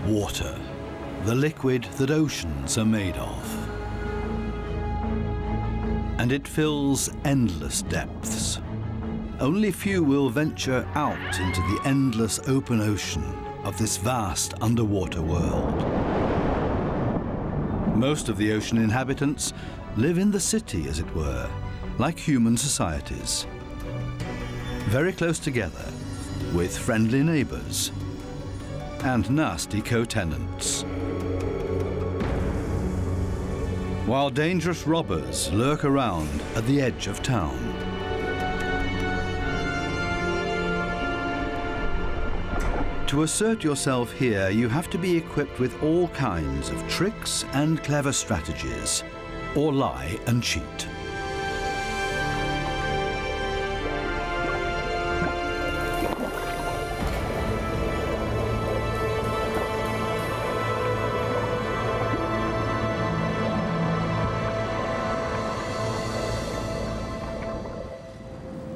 Water, the liquid that oceans are made of. And it fills endless depths. Only few will venture out into the endless open ocean of this vast underwater world. Most of the ocean inhabitants live in the city, as it were, like human societies. Very close together, with friendly neighbors and nasty co-tenants. While dangerous robbers lurk around at the edge of town. To assert yourself here, you have to be equipped with all kinds of tricks and clever strategies, or lie and cheat.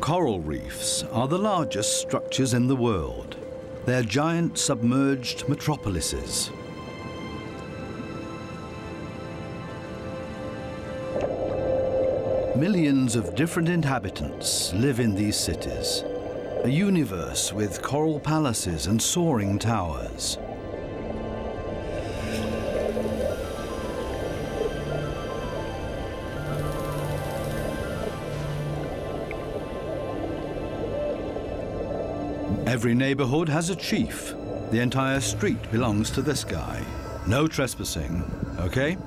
Coral reefs are the largest structures in the world. They're giant submerged metropolises. Millions of different inhabitants live in these cities, a universe with coral palaces and soaring towers. Every neighborhood has a chief. The entire street belongs to this guy. No trespassing, okay?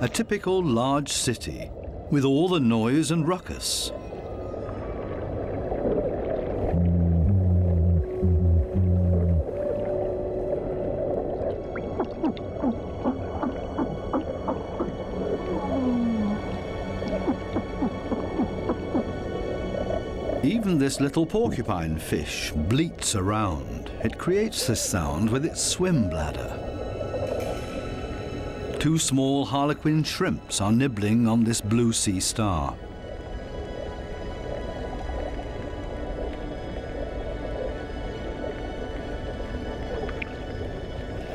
A typical large city with all the noise and ruckus. Even this little porcupine fish bleats around. It creates this sound with its swim bladder. Two small harlequin shrimps are nibbling on this blue sea star.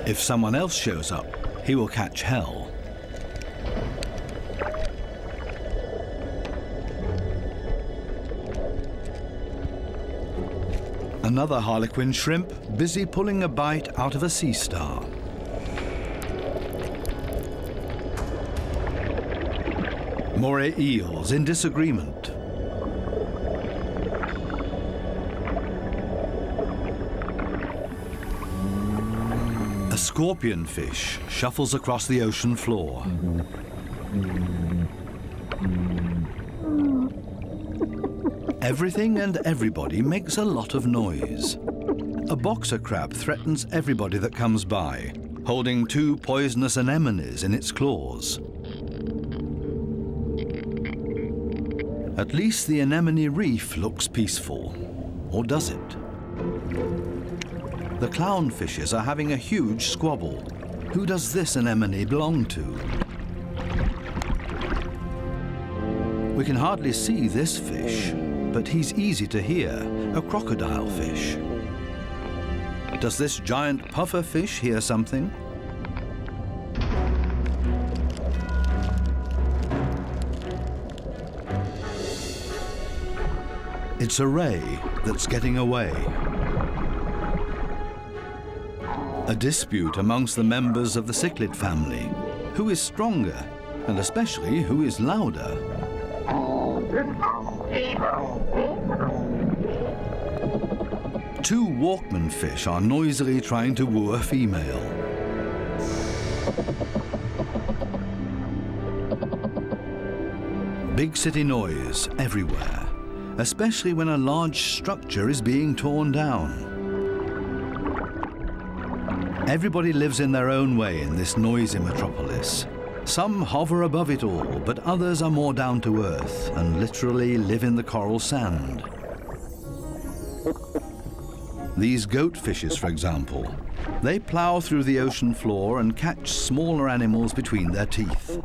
If someone else shows up, he will catch hell. Another harlequin shrimp busy pulling a bite out of a sea star. Moray eels in disagreement. A scorpion fish shuffles across the ocean floor. Everything and everybody makes a lot of noise. A boxer crab threatens everybody that comes by, holding two poisonous anemones in its claws. At least the anemone reef looks peaceful. Or does it? The clownfishes are having a huge squabble. Who does this anemone belong to? We can hardly see this fish, but he's easy to hear, a crocodile fish. Does this giant puffer fish hear something? It's a ray that's getting away. A dispute amongst the members of the cichlid family. Who is stronger, and especially who is louder? Two Walkman fish are noisily trying to woo a female. Big city noise everywhere, especially when a large structure is being torn down. Everybody lives in their own way in this noisy metropolis. Some hover above it all, but others are more down to earth and literally live in the coral sand. These goat fishes, for example, they plow through the ocean floor and catch smaller animals between their teeth.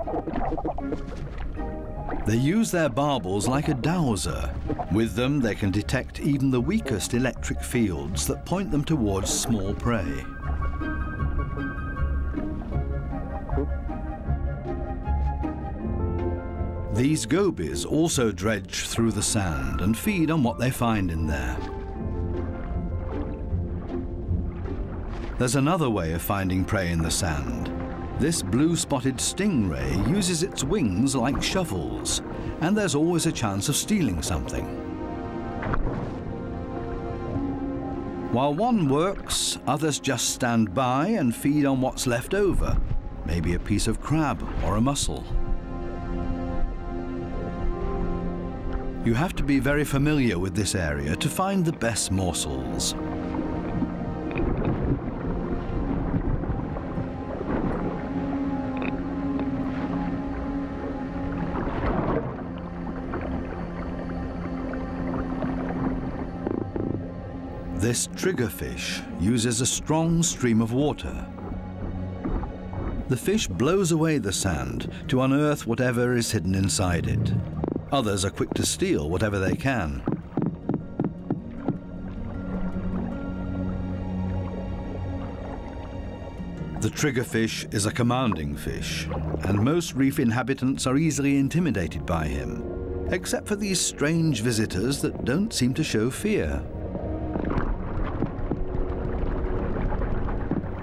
They use their barbels like a dowser. With them, they can detect even the weakest electric fields that point them towards small prey. These gobies also dredge through the sand and feed on what they find in there. There's another way of finding prey in the sand. This blue-spotted stingray uses its wings like shovels, and there's always a chance of stealing something. While one works, others just stand by and feed on what's left over, maybe a piece of crab or a mussel. You have to be very familiar with this area to find the best morsels. This triggerfish uses a strong stream of water. The fish blows away the sand to unearth whatever is hidden inside it. Others are quick to steal whatever they can. The triggerfish is a commanding fish, and most reef inhabitants are easily intimidated by him, except for these strange visitors that don't seem to show fear.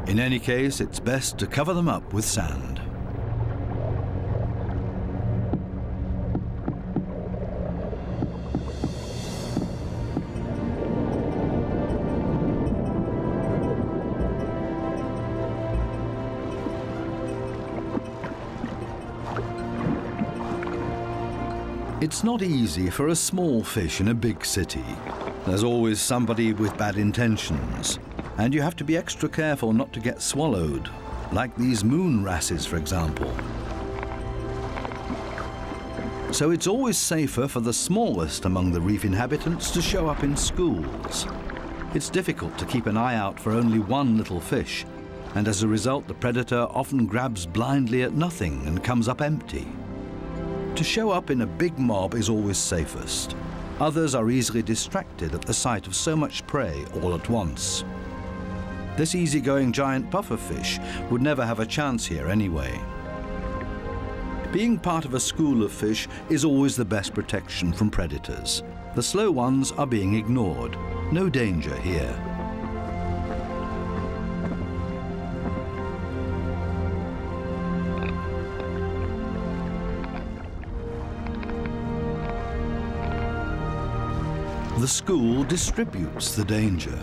In any case, it's best to cover them up with sand. It's not easy for a small fish in a big city. There's always somebody with bad intentions, and you have to be extra careful not to get swallowed, like these moon wrasses, for example. So it's always safer for the smallest among the reef inhabitants to show up in schools. It's difficult to keep an eye out for only one little fish, and as a result, the predator often grabs blindly at nothing and comes up empty. To show up in a big mob is always safest. Others are easily distracted at the sight of so much prey all at once. This easygoing giant pufferfish would never have a chance here anyway. Being part of a school of fish is always the best protection from predators. The slow ones are being ignored. No danger here. The school distributes the danger.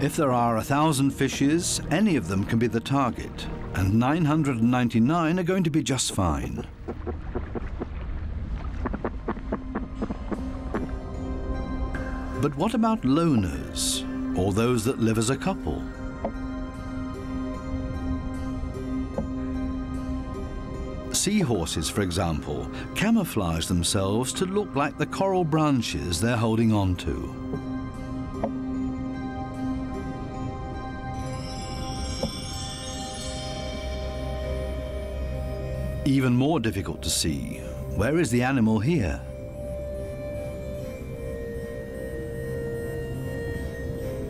If there are 1,000 fishes, any of them can be the target, and 999 are going to be just fine. But what about loners, or those that live as a couple? Seahorses, for example, camouflage themselves to look like the coral branches they're holding on to. Even more difficult to see, where is the animal here?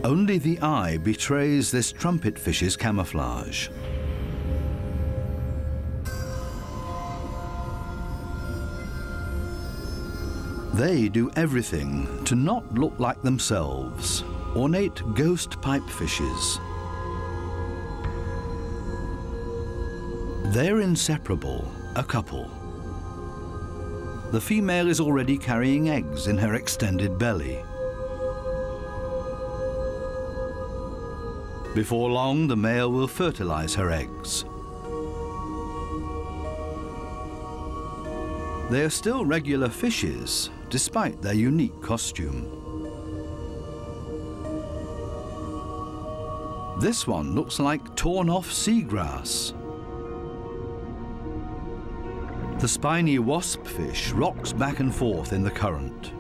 Only the eye betrays this trumpetfish's camouflage. They do everything to not look like themselves, ornate ghost pipefishes. They're inseparable, a couple. The female is already carrying eggs in her extended belly. Before long, the male will fertilize her eggs. They are still regular fishes, despite their unique costume. This one looks like torn-off seagrass. The spiny waspfish rocks back and forth in the current.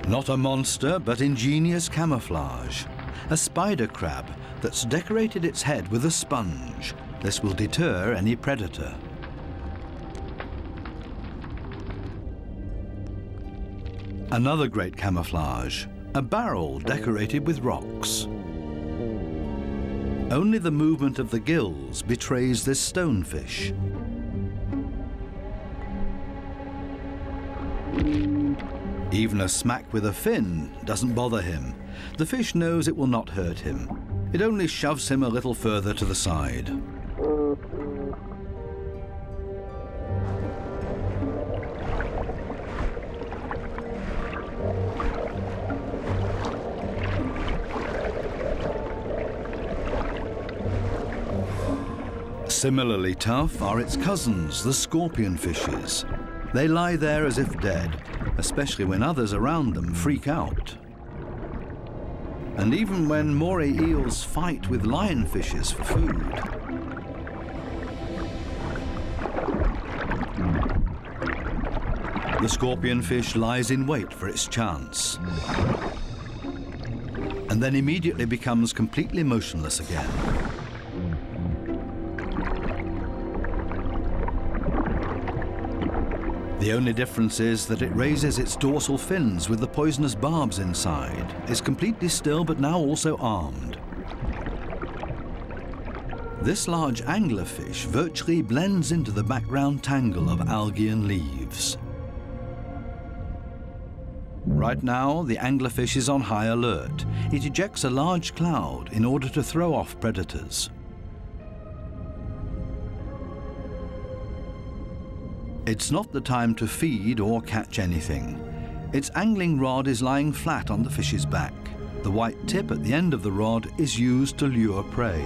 Not a monster, but ingenious camouflage. a spider crab that's decorated its head with a sponge. This will deter any predator. Another great camouflage, a barrel decorated with rocks. Only the movement of the gills betrays this stonefish. Even a smack with a fin doesn't bother him. The fish knows it will not hurt him. It only shoves him a little further to the side. Similarly tough are its cousins, the scorpion fishes. They lie there as if dead, especially when others around them freak out. And even when moray eels fight with lionfishes for food. The scorpionfish lies in wait for its chance, and then immediately becomes completely motionless again. The only difference is that it raises its dorsal fins with the poisonous barbs inside, is completely still but now also armed. This large anglerfish virtually blends into the background tangle of algae and leaves. Right now, the anglerfish is on high alert. It ejects a large cloud in order to throw off predators. It's not the time to feed or catch anything. Its angling rod is lying flat on the fish's back. The white tip at the end of the rod is used to lure prey.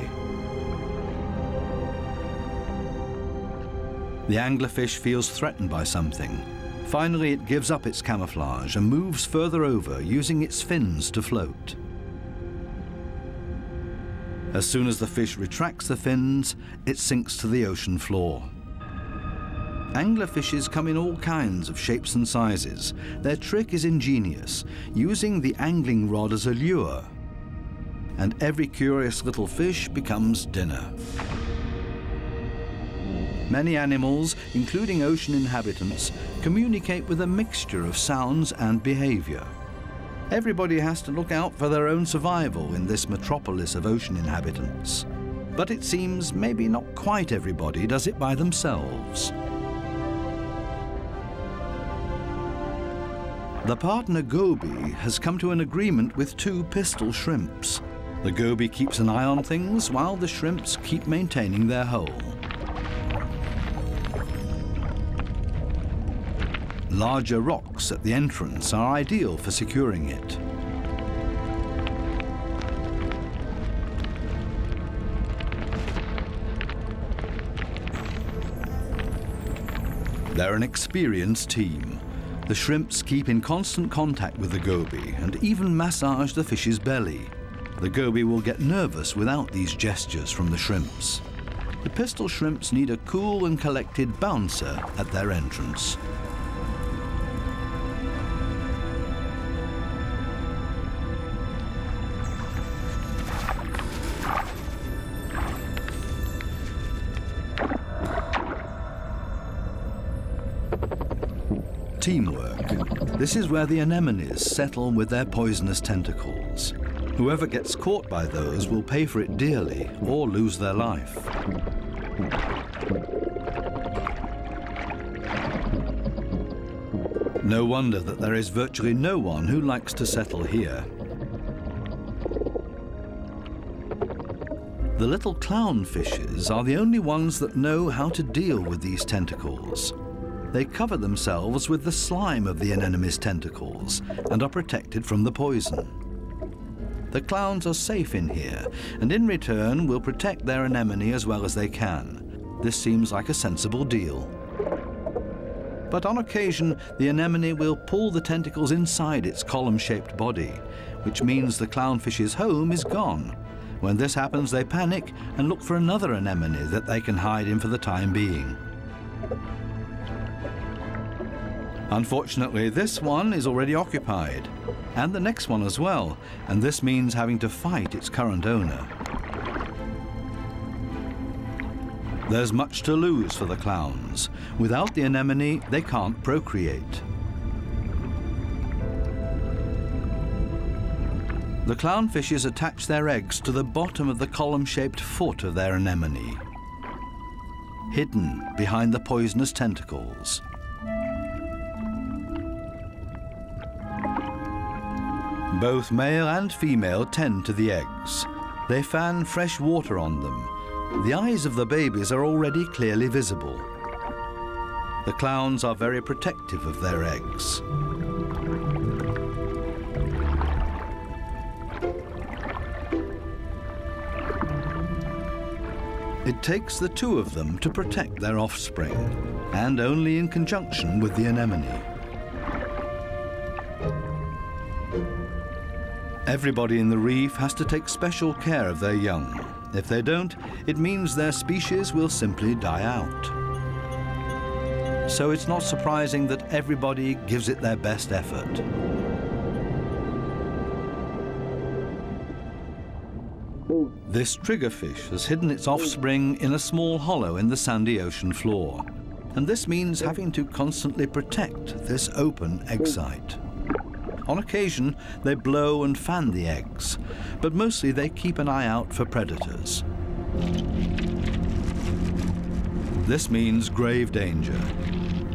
The anglerfish feels threatened by something. Finally, it gives up its camouflage and moves further over, using its fins to float. As soon as the fish retracts the fins, it sinks to the ocean floor. Anglerfishes come in all kinds of shapes and sizes. Their trick is ingenious, using the angling rod as a lure. And every curious little fish becomes dinner. Many animals, including ocean inhabitants, communicate with a mixture of sounds and behavior. Everybody has to look out for their own survival in this metropolis of ocean inhabitants. But it seems maybe not quite everybody does it by themselves. The partner goby has come to an agreement with two pistol shrimps. The goby keeps an eye on things while the shrimps keep maintaining their hole. Larger rocks at the entrance are ideal for securing it. They're an experienced team. The shrimps keep in constant contact with the goby and even massage the fish's belly. The goby will get nervous without these gestures from the shrimps. The pistol shrimps need a cool and collected bouncer at their entrance. Teamwork. This is where the anemones settle with their poisonous tentacles. Whoever gets caught by those will pay for it dearly or lose their life. No wonder that there is virtually no one who likes to settle here. The little clownfishes are the only ones that know how to deal with these tentacles. They cover themselves with the slime of the anemone's tentacles and are protected from the poison. The clowns are safe in here, and in return will protect their anemone as well as they can. This seems like a sensible deal. But on occasion, the anemone will pull the tentacles inside its column-shaped body, which means the clownfish's home is gone. When this happens, they panic and look for another anemone that they can hide in for the time being. Unfortunately, this one is already occupied, and the next one as well, and this means having to fight its current owner. There's much to lose for the clowns. Without the anemone, they can't procreate. The clownfishes attach their eggs to the bottom of the column-shaped foot of their anemone, hidden behind the poisonous tentacles. Both male and female tend to the eggs. They fan fresh water on them. The eyes of the babies are already clearly visible. The clowns are very protective of their eggs. It takes the two of them to protect their offspring, and only in conjunction with the anemone. Everybody in the reef has to take special care of their young. If they don't, it means their species will simply die out. So it's not surprising that everybody gives it their best effort. This triggerfish has hidden its offspring in a small hollow in the sandy ocean floor. And this means having to constantly protect this open egg site. On occasion, they blow and fan the eggs, but mostly they keep an eye out for predators. This means grave danger.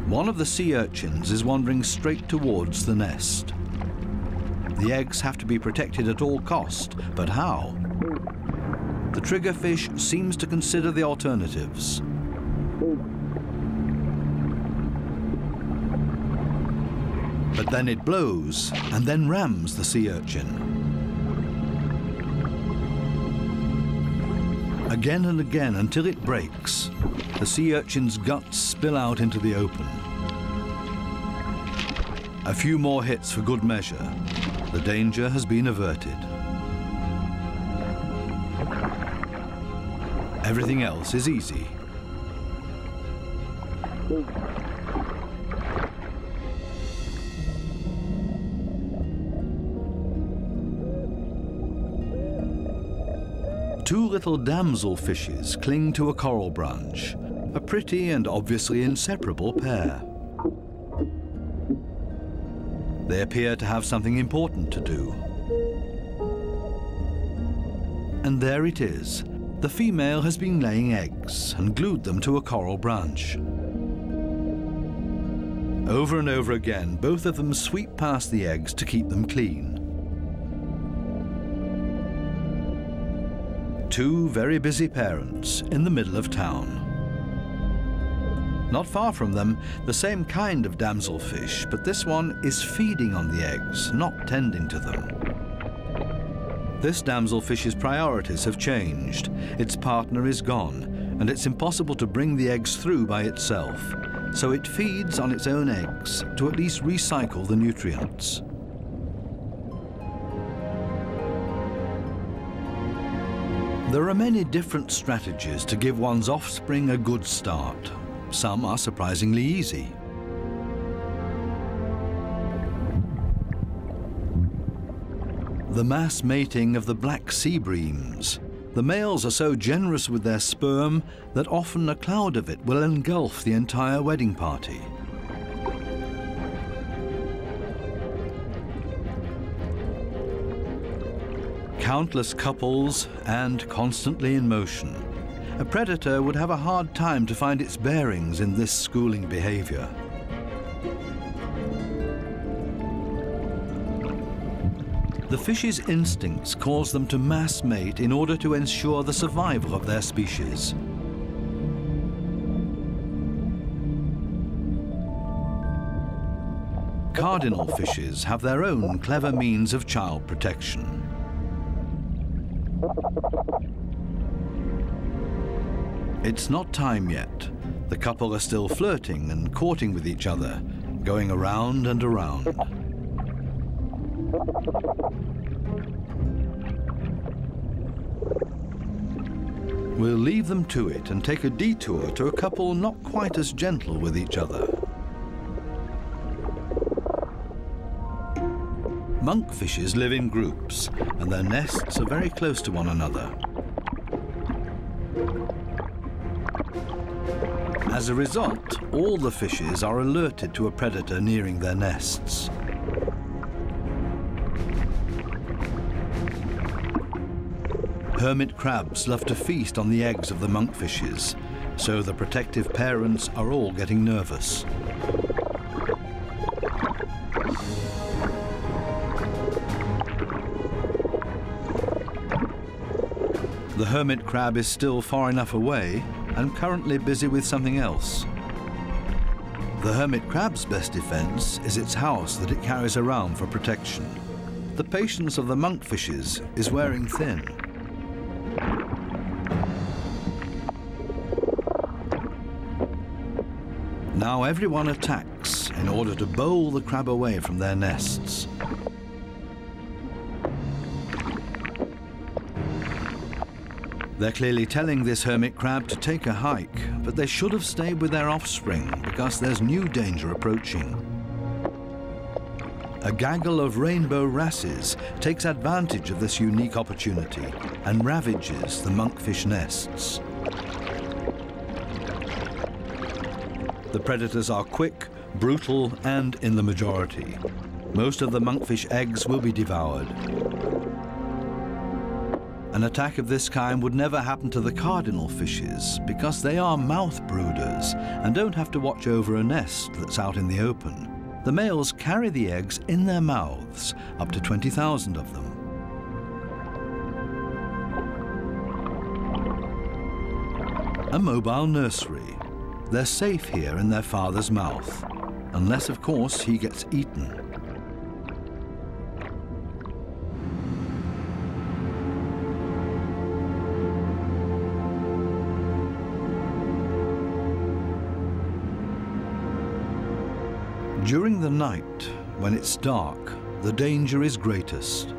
One of the sea urchins is wandering straight towards the nest. The eggs have to be protected at all cost, but how? The triggerfish seems to consider the alternatives. But then it blows and then rams the sea urchin. Again and again until it breaks, the sea urchin's guts spill out into the open. A few more hits for good measure. The danger has been averted. Everything else is easy. Two little damselfishes cling to a coral branch, a pretty and obviously inseparable pair. They appear to have something important to do. And there it is. The female has been laying eggs and glued them to a coral branch. Over and over again, both of them sweep past the eggs to keep them clean. Two very busy parents in the middle of town. Not far from them, the same kind of damselfish, but this one is feeding on the eggs, not tending to them. This damselfish's priorities have changed. Its partner is gone, and it's impossible to bring the eggs through by itself. So it feeds on its own eggs to at least recycle the nutrients. There are many different strategies to give one's offspring a good start. Some are surprisingly easy. The mass mating of the black sea breams. The males are so generous with their sperm that often a cloud of it will engulf the entire wedding party. Countless couples and constantly in motion. A predator would have a hard time to find its bearings in this schooling behavior. The fish's instincts cause them to mass mate in order to ensure the survival of their species. Cardinal fishes have their own clever means of child protection. It's not time yet. The couple are still flirting and courting with each other, going around and around. We'll leave them to it and take a detour to a couple not quite as gentle with each other. Monkfishes live in groups, and their nests are very close to one another. As a result, all the fishes are alerted to a predator nearing their nests. Hermit crabs love to feast on the eggs of the monkfishes, so the protective parents are all getting nervous. The hermit crab is still far enough away and currently busy with something else. The hermit crab's best defense is its house that it carries around for protection. The patience of the monkfishes is wearing thin. Now everyone attacks in order to bowl the crab away from their nests. They're clearly telling this hermit crab to take a hike, but they should have stayed with their offspring because there's new danger approaching. A gaggle of rainbow wrasses takes advantage of this unique opportunity and ravages the monkfish nests. The predators are quick, brutal, and in the majority. Most of the monkfish eggs will be devoured. An attack of this kind would never happen to the cardinal fishes because they are mouth brooders and don't have to watch over a nest that's out in the open. The males carry the eggs in their mouths, up to 20,000 of them. A mobile nursery. They're safe here in their father's mouth, unless, of course, he gets eaten. During the night, when it's dark, the danger is greatest.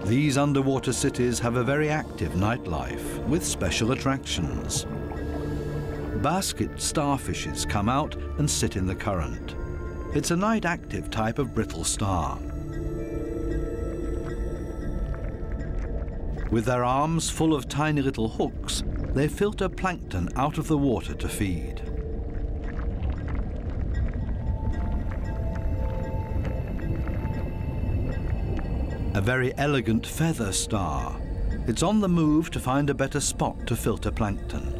These underwater cities have a very active nightlife with special attractions. Basket starfishes come out and sit in the current. It's a night-active type of brittle star. With their arms full of tiny little hooks, they filter plankton out of the water to feed. A very elegant feather star. It's on the move to find a better spot to filter plankton.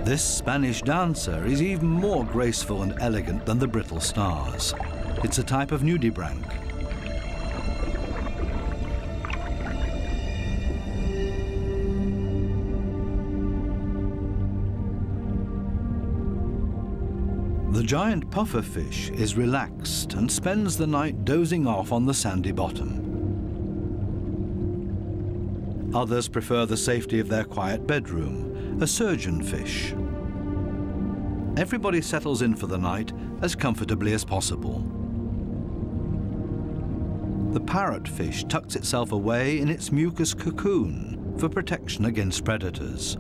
This Spanish dancer is even more graceful and elegant than the brittle stars. It's a type of nudibranch. The giant pufferfish is relaxed and spends the night dozing off on the sandy bottom. Others prefer the safety of their quiet bedroom, a surgeonfish. Everybody settles in for the night as comfortably as possible. The parrotfish tucks itself away in its mucus cocoon for protection against predators.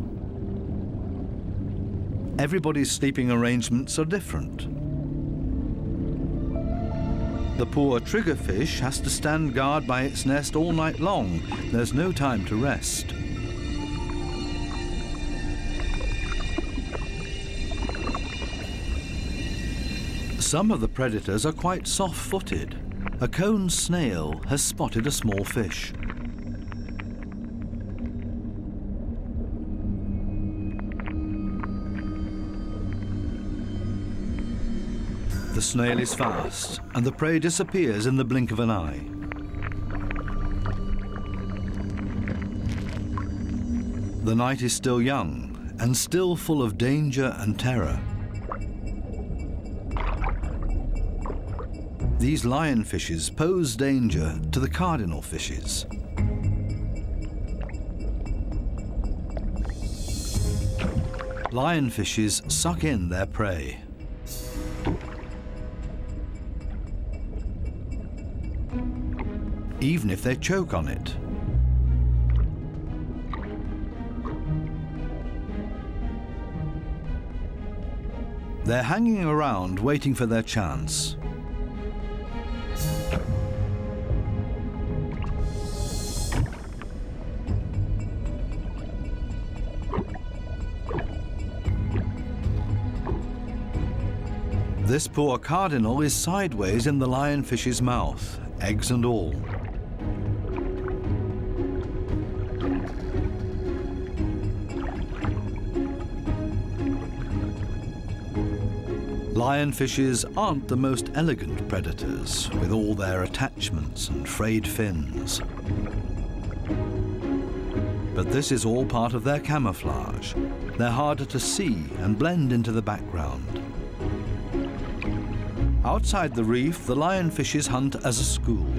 Everybody's sleeping arrangements are different. The poor triggerfish has to stand guard by its nest all night long. There's no time to rest. Some of the predators are quite soft-footed. A cone snail has spotted a small fish. The snail is fast, and the prey disappears in the blink of an eye. The night is still young, and still full of danger and terror. These lionfishes pose danger to the cardinal fishes. Lionfishes suck in their prey. Even if they choke on it. They're hanging around waiting for their chance. This poor cardinal is sideways in the lionfish's mouth, eggs and all. Lionfishes aren't the most elegant predators, with all their attachments and frayed fins. But this is all part of their camouflage. They're harder to see and blend into the background. Outside the reef, the lionfishes hunt as a school.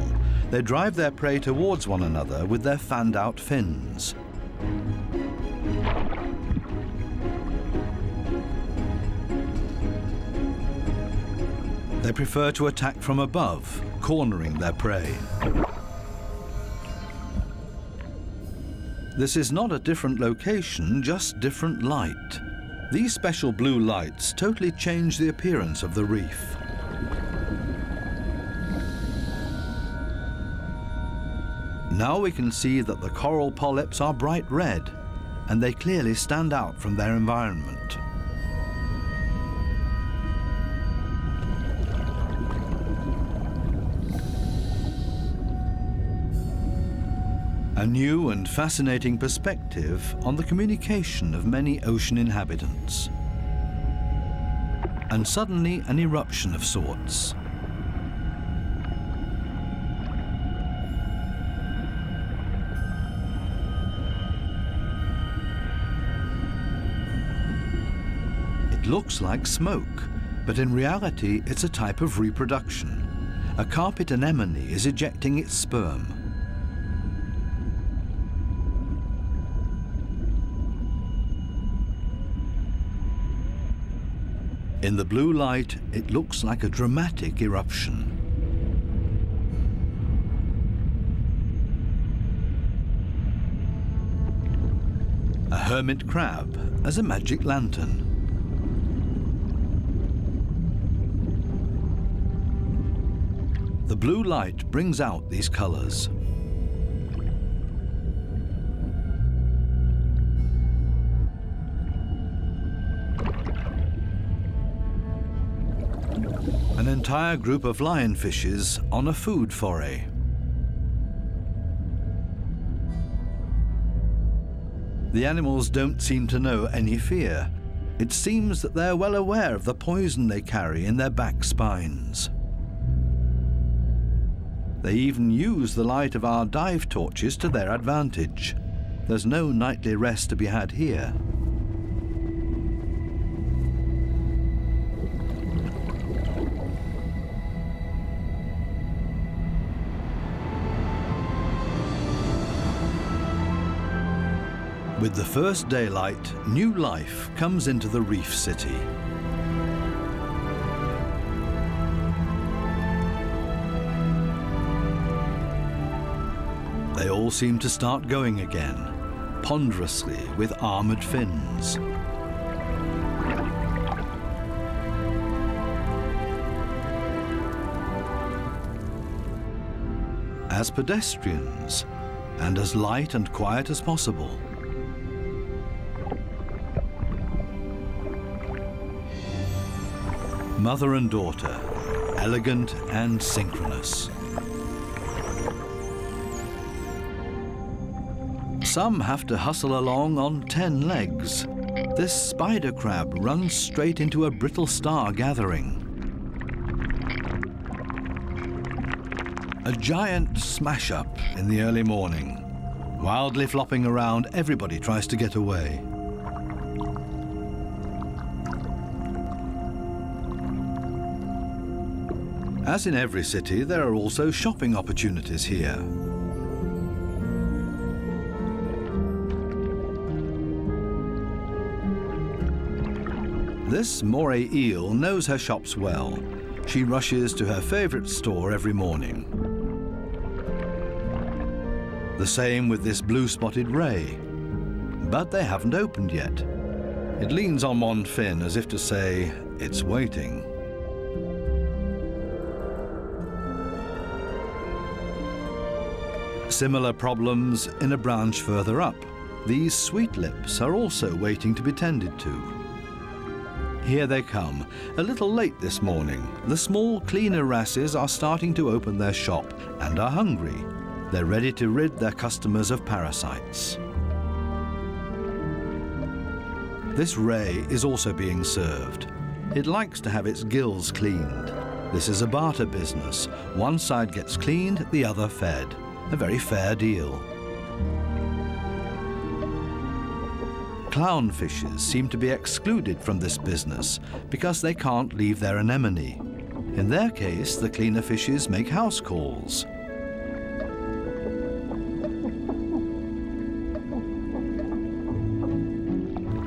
They drive their prey towards one another with their fanned-out fins. They prefer to attack from above, cornering their prey. This is not a different location, just different light. These special blue lights totally change the appearance of the reef. Now we can see that the coral polyps are bright red, and they clearly stand out from their environment. A new and fascinating perspective on the communication of many ocean inhabitants. And suddenly an eruption of sorts. It looks like smoke, but in reality it's a type of reproduction. A carpet anemone is ejecting its sperm. In the blue light, it looks like a dramatic eruption. A hermit crab as a magic lantern. The blue light brings out these colors. An entire group of lionfishes on a food foray. The animals don't seem to know any fear. It seems that they're well aware of the poison they carry in their back spines. They even use the light of our dive torches to their advantage. There's no nightly rest to be had here. With the first daylight, new life comes into the reef city. They all seem to start going again, ponderously with armored fins. As pedestrians, and as light and quiet as possible. Mother and daughter, elegant and synchronous. Some have to hustle along on 10 legs. This spider crab runs straight into a brittle star gathering. A giant smash-up in the early morning. Wildly flopping around, everybody tries to get away. As in every city, there are also shopping opportunities here. This moray eel knows her shops well. She rushes to her favorite store every morning. The same with this blue-spotted ray. But they haven't opened yet. It leans on one fin as if to say, it's waiting. Similar problems in a branch further up. These sweet lips are also waiting to be tended to. Here they come, a little late this morning. The small cleaner wrasses are starting to open their shop and are hungry. They're ready to rid their customers of parasites. This ray is also being served. It likes to have its gills cleaned. This is a barter business. One side gets cleaned, the other fed. A very fair deal. Clownfishes seem to be excluded from this business because they can't leave their anemone. In their case, the cleaner fishes make house calls.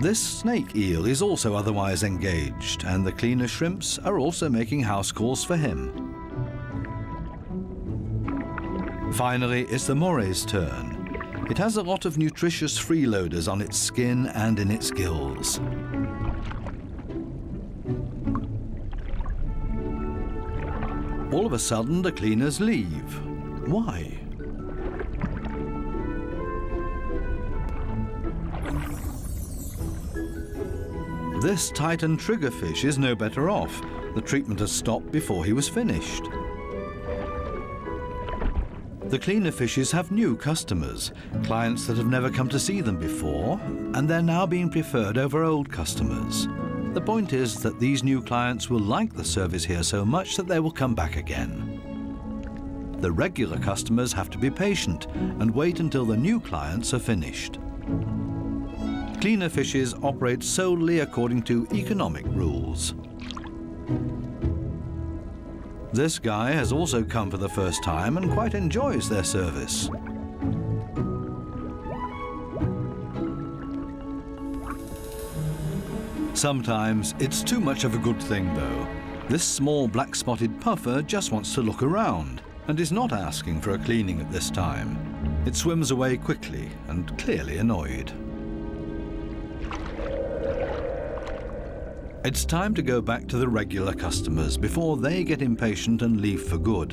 This snake eel is also otherwise engaged, and the cleaner shrimps are also making house calls for him. Finally, it's the moray's turn. It has a lot of nutritious freeloaders on its skin and in its gills. All of a sudden, the cleaners leave. Why? This Titan triggerfish is no better off. The treatment has stopped before he was finished. The cleaner fishes have new customers, clients that have never come to see them before, and they're now being preferred over old customers. The point is that these new clients will like the service here so much that they will come back again. The regular customers have to be patient and wait until the new clients are finished. Cleaner fishes operate solely according to economic rules. This guy has also come for the first time and quite enjoys their service. Sometimes it's too much of a good thing, though. This small black-spotted puffer just wants to look around and is not asking for a cleaning at this time. It swims away quickly and clearly annoyed. It's time to go back to the regular customers before they get impatient and leave for good.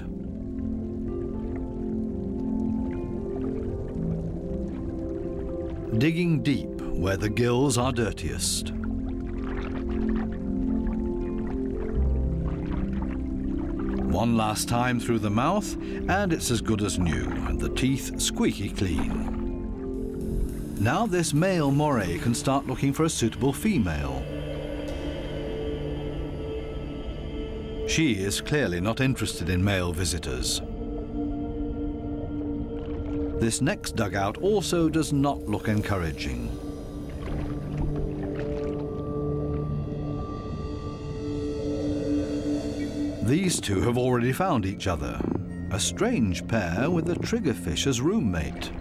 Digging deep where the gills are dirtiest. One last time through the mouth, and it's as good as new, and the teeth squeaky clean. Now this male moray can start looking for a suitable female. She is clearly not interested in male visitors. This next dugout also does not look encouraging. These two have already found each other. A strange pair with a triggerfish as roommate.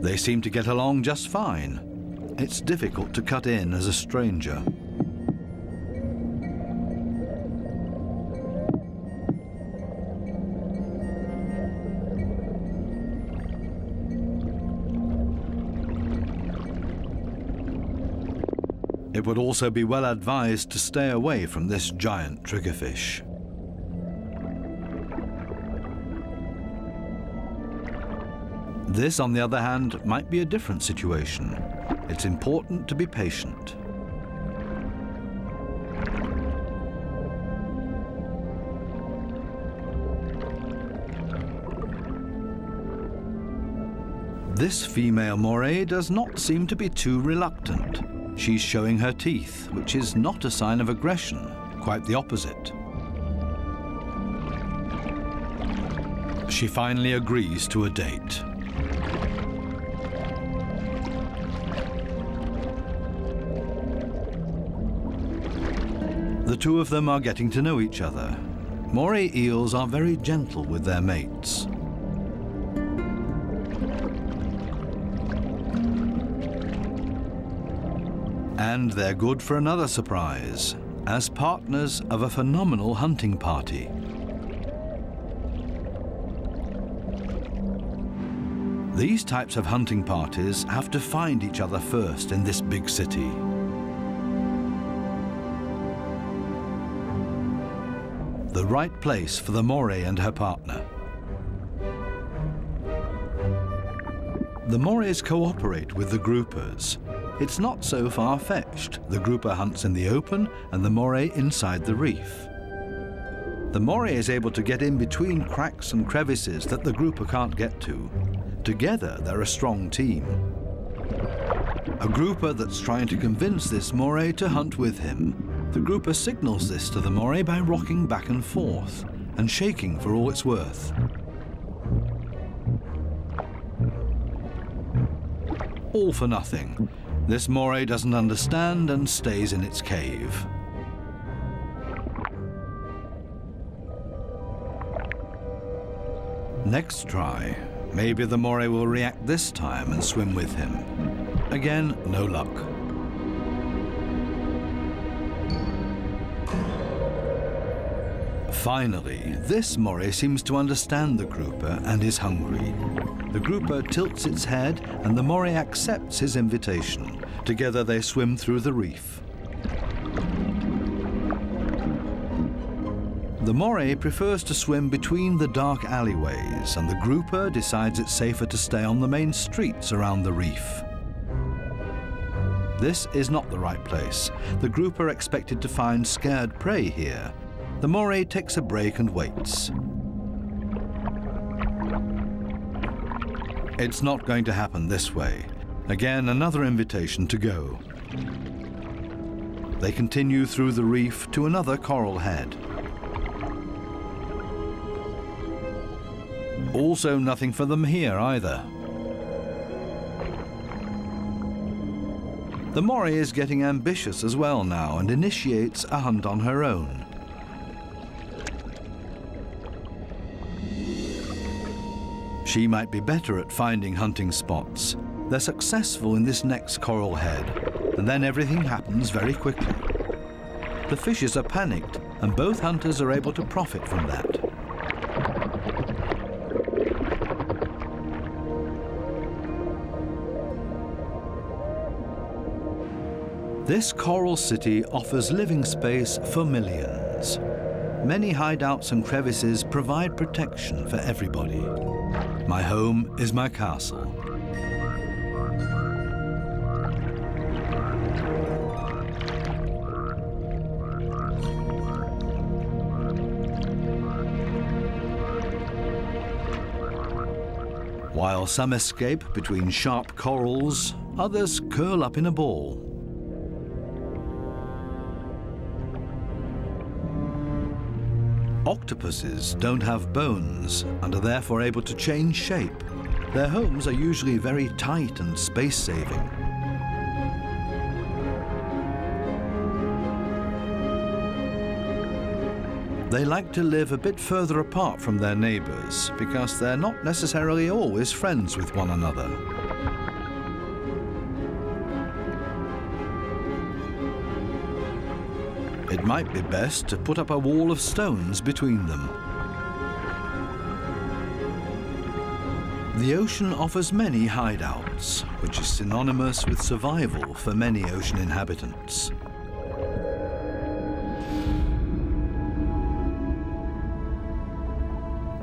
They seem to get along just fine. It's difficult to cut in as a stranger. It would also be well advised to stay away from this giant triggerfish. This, on the other hand, might be a different situation. It's important to be patient. This female moray does not seem to be too reluctant. She's showing her teeth, which is not a sign of aggression, quite the opposite. She finally agrees to a date. The two of them are getting to know each other. Moray eels are very gentle with their mates. And they're good for another surprise, as partners of a phenomenal hunting party. These types of hunting parties have to find each other first in this big city. The right place for the Moray and her partner. The Morays cooperate with the groupers. It's not so far-fetched. The grouper hunts in the open and the Moray inside the reef. The Moray is able to get in between cracks and crevices that the grouper can't get to. Together, they're a strong team. A grouper that's trying to convince this Moray to hunt with him. The grouper signals this to the Moray by rocking back and forth and shaking for all it's worth. All for nothing. This Moray doesn't understand and stays in its cave. Next try. Maybe the Moray will react this time and swim with him. Again, no luck. Finally, this Moray seems to understand the grouper and is hungry. The grouper tilts its head and the Moray accepts his invitation. Together they swim through the reef. The Moray prefers to swim between the dark alleyways, and the grouper decides it's safer to stay on the main streets around the reef. This is not the right place. The grouper expected to find scared prey here. The Moray takes a break and waits. It's not going to happen this way. Again, another invitation to go. They continue through the reef to another coral head. Also nothing for them here either. The Moray is getting ambitious as well now and initiates a hunt on her own. She might be better at finding hunting spots. They're successful in this next coral head, and then everything happens very quickly. The fishes are panicked, and both hunters are able to profit from that. This coral city offers living space for millions. Many hideouts and crevices provide protection for everybody. My home is my castle. While some escape between sharp corals, others curl up in a ball. Octopuses don't have bones and are therefore able to change shape. Their homes are usually very tight and space-saving. They like to live a bit further apart from their neighbors because they're not necessarily always friends with one another. It might be best to put up a wall of stones between them. The ocean offers many hideouts, which is synonymous with survival for many ocean inhabitants.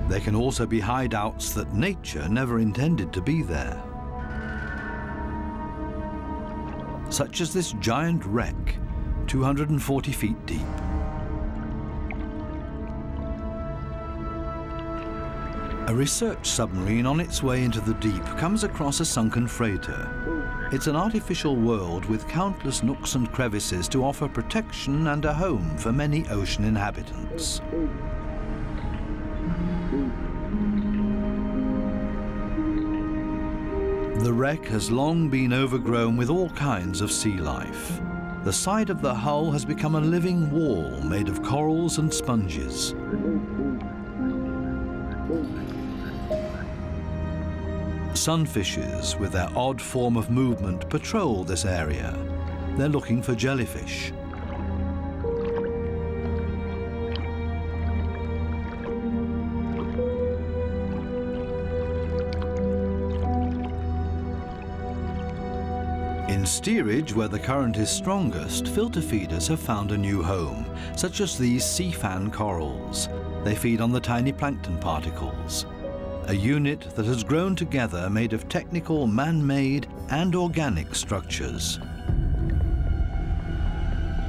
There can also be hideouts that nature never intended to be there. Such as this giant wreck, 240 feet deep. A research submarine on its way into the deep comes across a sunken freighter. It's an artificial world with countless nooks and crevices to offer protection and a home for many ocean inhabitants. The wreck has long been overgrown with all kinds of sea life. The side of the hull has become a living wall made of corals and sponges. Sunfishes, with their odd form of movement, patrol this area. They're looking for jellyfish. In steerage, where the current is strongest, filter feeders have found a new home, such as these sea fan corals. They feed on the tiny plankton particles. A unit that has grown together made of technical, man-made and organic structures.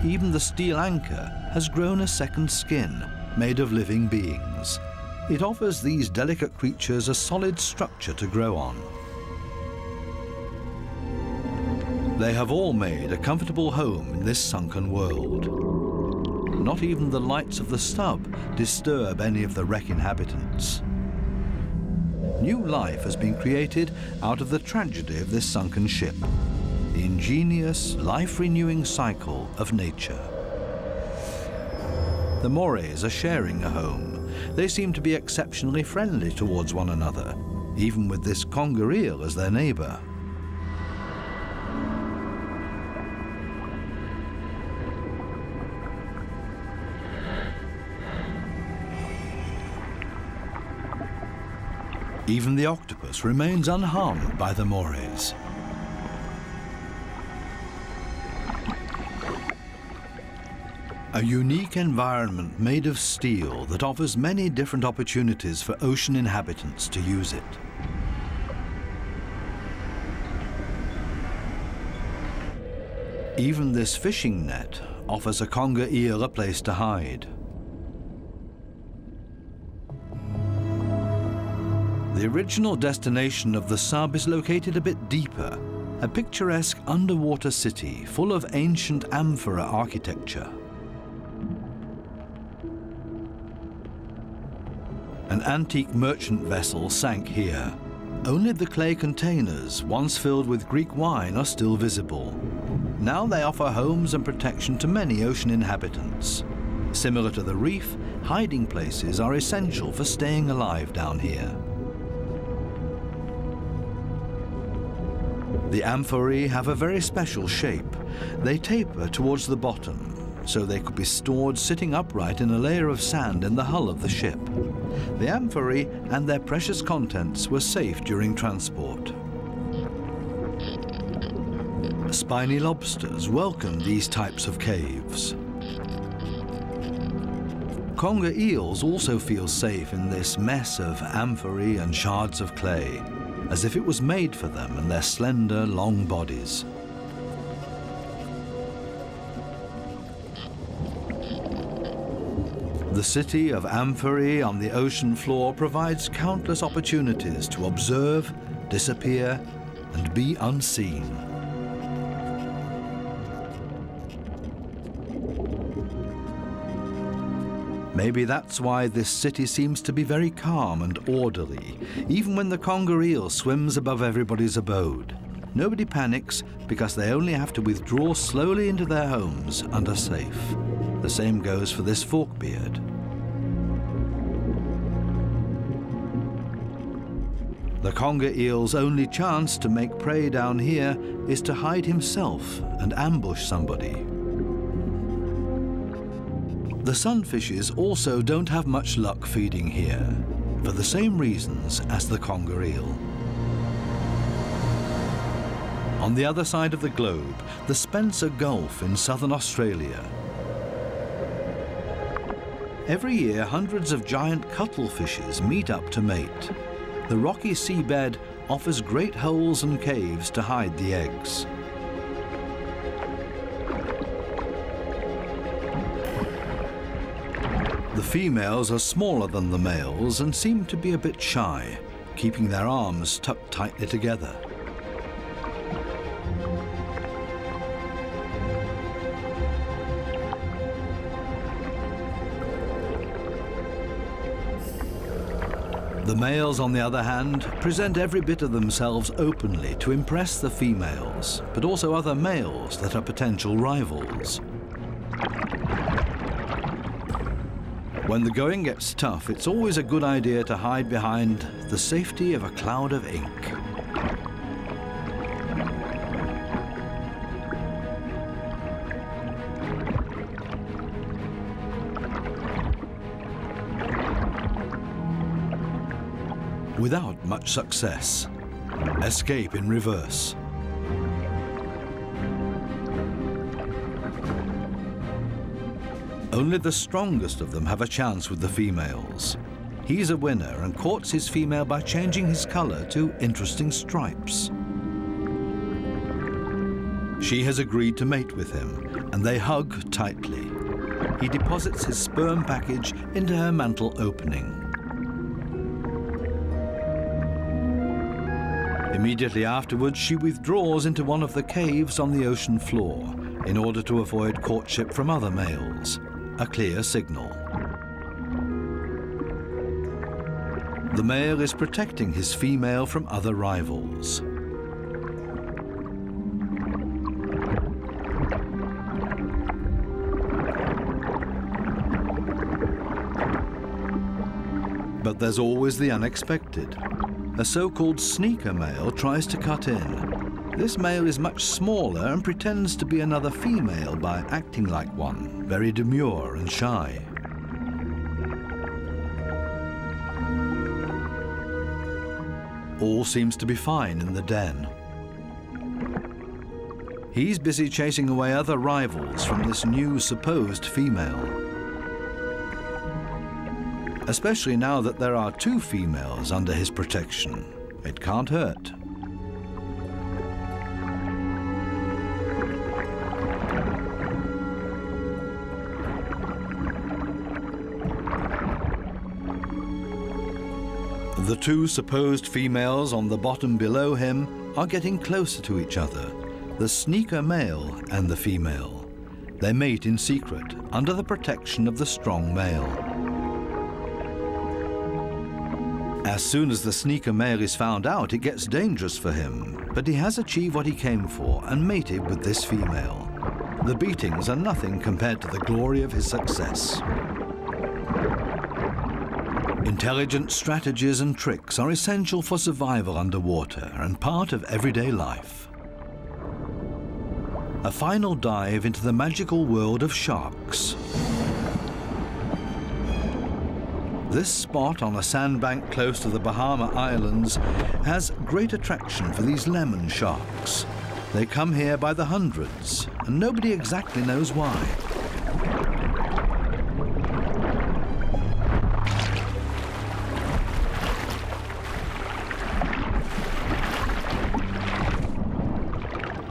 Even the steel anchor has grown a second skin, made of living beings. It offers these delicate creatures a solid structure to grow on. They have all made a comfortable home in this sunken world. Not even the lights of the stub disturb any of the wreck inhabitants. New life has been created out of the tragedy of this sunken ship, the ingenious, life-renewing cycle of nature. The morays are sharing a home. They seem to be exceptionally friendly towards one another, even with this conger eel as their neighbor. Even the octopus remains unharmed by the morays. A unique environment made of steel that offers many different opportunities for ocean inhabitants to use it. Even this fishing net offers a conger eel a place to hide. The original destination of the sub is located a bit deeper, a picturesque underwater city full of ancient amphora architecture. An antique merchant vessel sank here. Only the clay containers, once filled with Greek wine, are still visible. Now they offer homes and protection to many ocean inhabitants. Similar to the reef, hiding places are essential for staying alive down here. The amphorae have a very special shape. They taper towards the bottom, so they could be stored sitting upright in a layer of sand in the hull of the ship. The amphorae and their precious contents were safe during transport. Spiny lobsters welcome these types of caves. Conger eels also feel safe in this mess of amphorae and shards of clay, as if it was made for them and their slender, long bodies. The city of amphorae on the ocean floor provides countless opportunities to observe, disappear, and be unseen. Maybe that's why this city seems to be very calm and orderly, even when the conger eel swims above everybody's abode. Nobody panics because they only have to withdraw slowly into their homes and are safe. The same goes for this forkbeard. The conger eel's only chance to make prey down here is to hide himself and ambush somebody. The sunfishes also don't have much luck feeding here, for the same reasons as the conger eel. On the other side of the globe, the Spencer Gulf in southern Australia. Every year, hundreds of giant cuttlefishes meet up to mate. The rocky seabed offers great holes and caves to hide the eggs. The females are smaller than the males and seem to be a bit shy, keeping their arms tucked tightly together. The males, on the other hand, present every bit of themselves openly to impress the females, but also other males that are potential rivals. When the going gets tough, it's always a good idea to hide behind the safety of a cloud of ink. Without much success. Escape in reverse. Only the strongest of them have a chance with the females. He's a winner and courts his female by changing his color to interesting stripes. She has agreed to mate with him, and they hug tightly. He deposits his sperm package into her mantle opening. Immediately afterwards, she withdraws into one of the caves on the ocean floor in order to avoid courtship from other males, a clear signal. The male is protecting his female from other rivals. But there's always the unexpected. A so-called sneaker male tries to cut in. This male is much smaller and pretends to be another female by acting like one, very demure and shy. All seems to be fine in the den. He's busy chasing away other rivals from this new supposed female. Especially now that there are 2 females under his protection. It can't hurt. The 2 supposed females on the bottom below him are getting closer to each other, the sneaker male and the female. They mate in secret, under the protection of the strong male. As soon as the sneaker male is found out, it gets dangerous for him, but he has achieved what he came for and mated with this female. The beatings are nothing compared to the glory of his success. Intelligent strategies and tricks are essential for survival underwater and part of everyday life. A final dive into the magical world of sharks. This spot on a sandbank close to the Bahama Islands has great attraction for these lemon sharks. They come here by the hundreds, and nobody exactly knows why.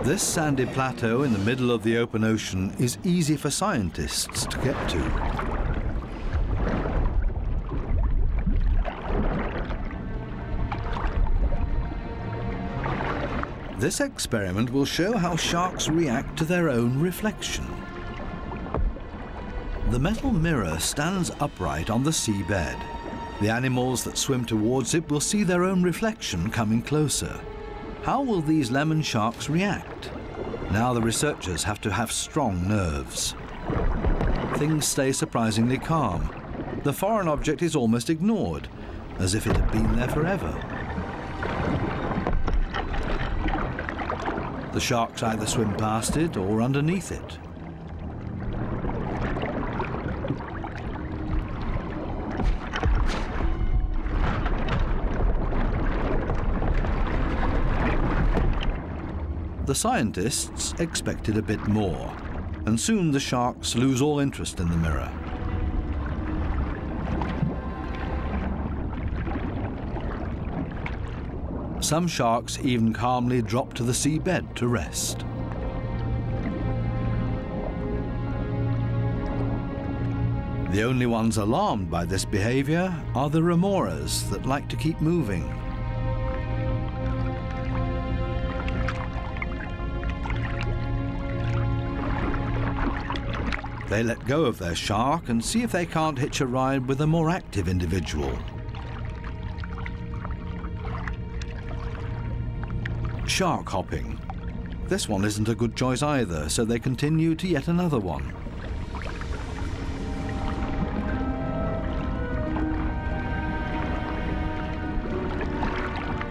This sandy plateau in the middle of the open ocean is easy for scientists to get to. This experiment will show how sharks react to their own reflection. The metal mirror stands upright on the seabed. The animals that swim towards it will see their own reflection coming closer. How will these lemon sharks react? Now the researchers have to have strong nerves. Things stay surprisingly calm. The foreign object is almost ignored, as if it had been there forever. The sharks either swim past it or underneath it. The scientists expected a bit more, and soon the sharks lose all interest in the mirror. Some sharks even calmly drop to the seabed to rest. The only ones alarmed by this behavior are the remoras that like to keep moving. They let go of their shark and see if they can't hitch a ride with a more active individual. Shark hopping. This one isn't a good choice either, so they continue to yet another one.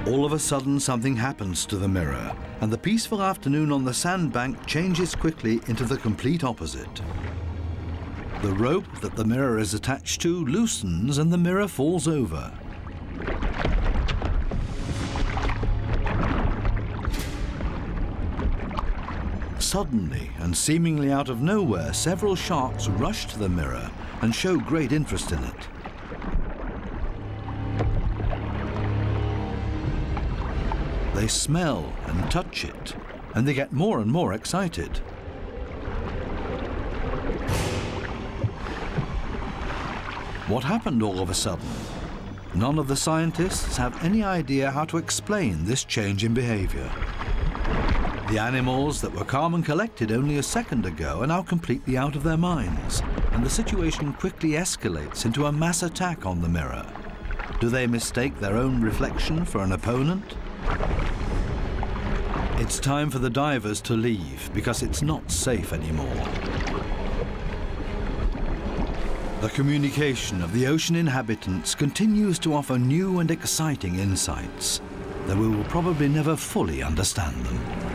All of a sudden, something happens to the mirror, and the peaceful afternoon on the sandbank changes quickly into the complete opposite. The rope that the mirror is attached to loosens and the mirror falls over. Suddenly, and seemingly out of nowhere, several sharks rush to the mirror and show great interest in it. They smell and touch it, and they get more and more excited. What happened all of a sudden? None of the scientists have any idea how to explain this change in behavior. The animals that were calm and collected only a second ago are now completely out of their minds, and the situation quickly escalates into a mass attack on the mirror. Do they mistake their own reflection for an opponent? It's time for the divers to leave because it's not safe anymore. The communication of the ocean inhabitants continues to offer new and exciting insights, though we will probably never fully understand them.